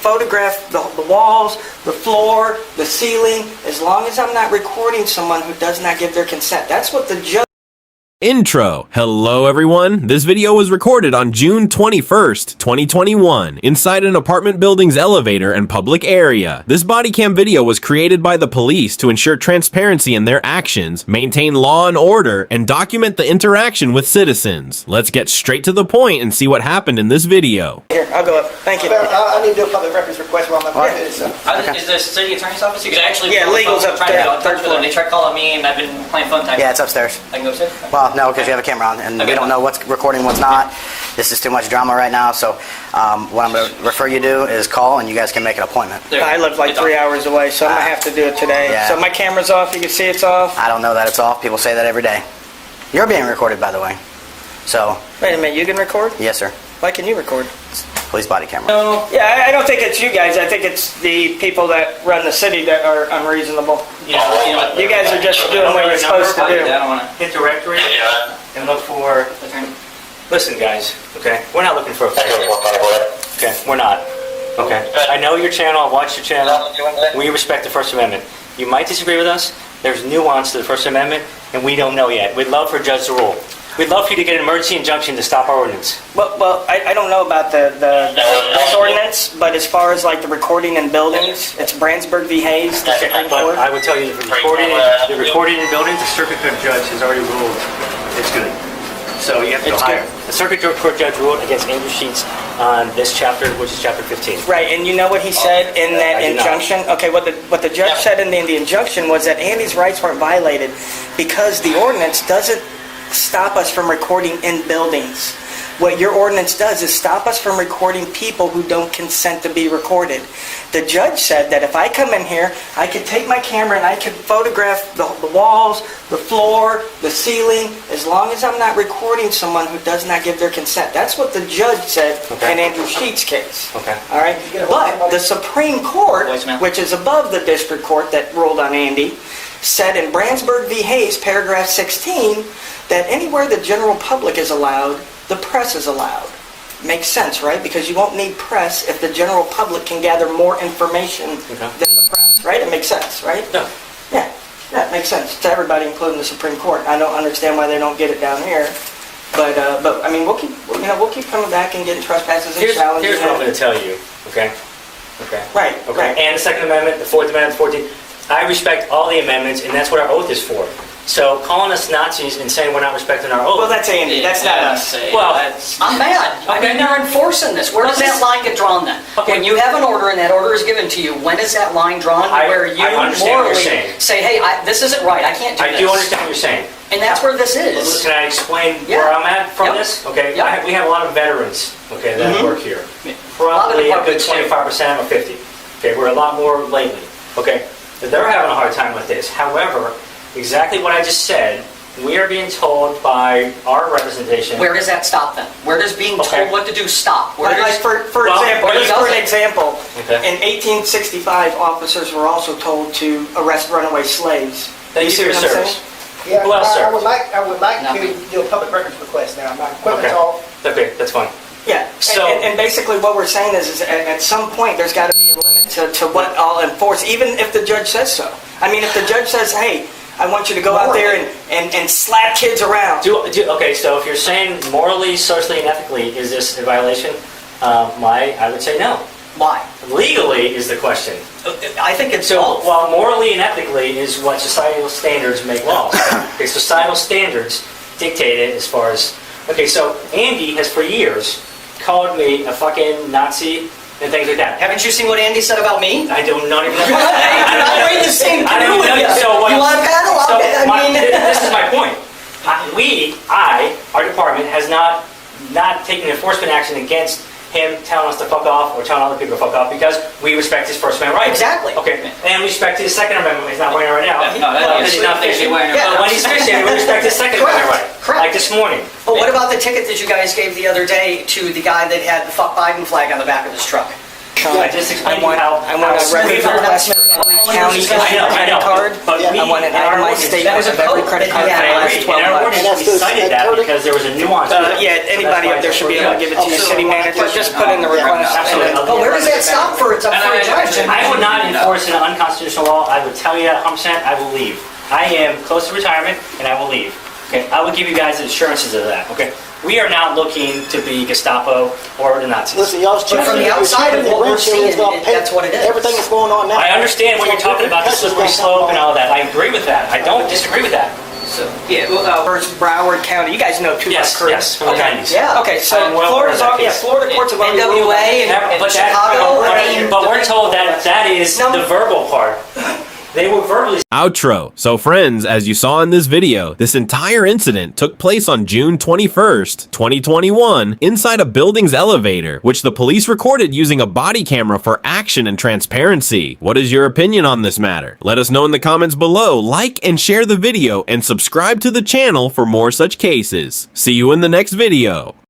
photograph the walls, the floor, the ceiling, as long as I'm not recording someone who does not give their consent. That's what the judge... Intro. Hello everyone. This video was recorded on June 21st, 2021, inside an apartment building's elevator and public area. This body cam video was created by the police to ensure transparency in their actions, maintain law and order, and document the interaction with citizens. Let's get straight to the point and see what happened in this video. Here, I'll go up. Thank you. I need to do a public records request while I'm up here. Is the city attorney's office? Because actually, yeah, legal's up there. They tried calling me, and I've been playing phone tag. Yeah, it's upstairs. I can go upstairs? Well, no, because you have a camera on, and we don't know what's recording, what's not. This is too much drama right now, so what I'm going to refer you to is call, and you guys can make an appointment. I live like 3 hours away, so I'm going to have to do it today. Yeah. So my camera's off. You can see it's off. I don't know that it's off. People say that every day. You're being recorded, by the way. So. Wait a minute, you can record? Yes, sir. Why can you record? Police body camera. No. Yeah, I don't think it's you guys. I think it's the people that run the city that are unreasonable. You guys are just doing what you're supposed to do. Hit directory and look for. Listen, guys. Okay, we're not looking for a photo. Okay, we're not. Okay, I know your channel. I watch your channel. We respect the First Amendment. You might disagree with us. There's nuance to the First Amendment, and we don't know yet. We'd love for a judge to rule. We'd love for you to get an emergency injunction to stop our ordinance. Well, I don't know about this ordinance, but as far as like the recording in buildings, it's Brandsburg v. Hayes, the Supreme Court. But I would tell you the recording in buildings, the circuit court judge has already ruled it's good. So you have to go higher. The circuit court judge ruled against Andrew Sheets on this chapter, which is chapter 15. Right, and you know what he said in that injunction? Okay, what the judge said in the injunction was that Andy's rights weren't violated because the ordinance doesn't stop us from recording in buildings. What your ordinance does is stop us from recording people who don't consent to be recorded. The judge said that if I come in here, I could take my camera and I could photograph the walls, the floor, the ceiling, as long as I'm not recording someone who does not give their consent. That's what the judge said in Andrew Sheets' case. Okay. All right? But the Supreme Court, which is above the district court that ruled on Andy, said in Brandsburg v. Hayes, paragraph 16, that anywhere the general public is allowed, the press is allowed. Makes sense, right? Because you won't need press if the general public can gather more information than the press, right? It makes sense, right? Yeah, it makes sense to everybody, including the Supreme Court. I don't understand why they don't get it down here, but I mean, we'll keep coming back and getting trespasses and challenges. Here's what I'm going to tell you, okay? Right. And the Second Amendment, the Fourth Amendment, the 14th. I respect all the amendments, and that's what our oath is for. So calling us Nazis and saying we're not respecting our oath. Well, that's Andy. That's not us. Well, I'm mad. I mean, they're enforcing this. Where does that line get drawn then? When you have an order and that order is given to you, when is that line drawn where you morally say, hey, this isn't right, I can't do this? I do understand what you're saying. And that's where this is. Can I explain where I'm at from this? Okay, we have a lot of veterans, that work here. Probably a good 25% or 50. Okay, we're a lot more lately. Okay, they're having a hard time with this. However, exactly what I just said, we are being told by our representation. Where does that stop then? Where does being told what to do stop? For example, in 1865, officers were also told to arrest runaway slaves. Thank you for your service. Yeah, Who else, sir? I would like to do a public records request now. My equipment's off. Okay, that's fine. Yeah, and basically what we're saying is at some point there's got to be a limit to what I'll enforce, even if the judge says so. I mean, if the judge says, hey, I want you to go out there and slap kids around. Okay, so if you're saying morally, socially, and ethically, is this a violation? I would say no. Why? Legally is the question. I think it's both. Well, morally and ethically is what societal standards make laws. Okay, societal standards dictate it as far as... Okay, so Andy has for years called me a fucking Nazi and things like that. Haven't you seen what Andy said about me? I do not even know. I'm in the same canoe with you. You want a paddle? This is my point. Our department has not taken enforcement action against him telling us to fuck off or telling other people to fuck off because we respect his First Amendment rights. Exactly. Okay, and we respect his Second Amendment. He's not wearing it right now. He's not fishing. But when he's fishing, we respect his Second Amendment right. Correct. Like this morning. But what about the ticket that you guys gave the other day to the guy that had the fuck Biden flag on the back of his truck? I just explained to you how. I want a record request for every county credit card. But I want an itemized statement of every credit card for the last 12 In our months. ordinance, we cited that because there was a nuance. Yeah, anybody up there should be able to give it to you, city manager, just put in the request. Absolutely. But where does that stop for? It's up for a judge. I would not enforce an unconstitutional law. I would tell you that 100%. I will leave. I am close to retirement, and I will leave. Okay, I will give you guys assurances of that. Okay, we are not looking to be Gestapo or the Nazis. Listen, y'all's But from the outside of what we're seeing, that's what it is. Everything that's going on now. I understand what you're talking about, the slippery slope and all that. I agree with that. I don't disagree with that. So, yeah, first Broward County, you guys know too much, Yes, correct? yes, from the 90s. Yeah. Okay, so I'm well Florida's, aware of that yeah, case. Florida courts have already ruled on NWA that. and Chicago. But we're told that that is the verbal part. They were verbally. Outro. So friends, as you saw in this video, this entire incident took place on June 21st, 2021, inside a building's elevator, which the police recorded using a body camera for action and transparency. What is your opinion on this matter? Let us know in the comments below, like and share the video, and subscribe to the channel for more such cases. See you in the next video.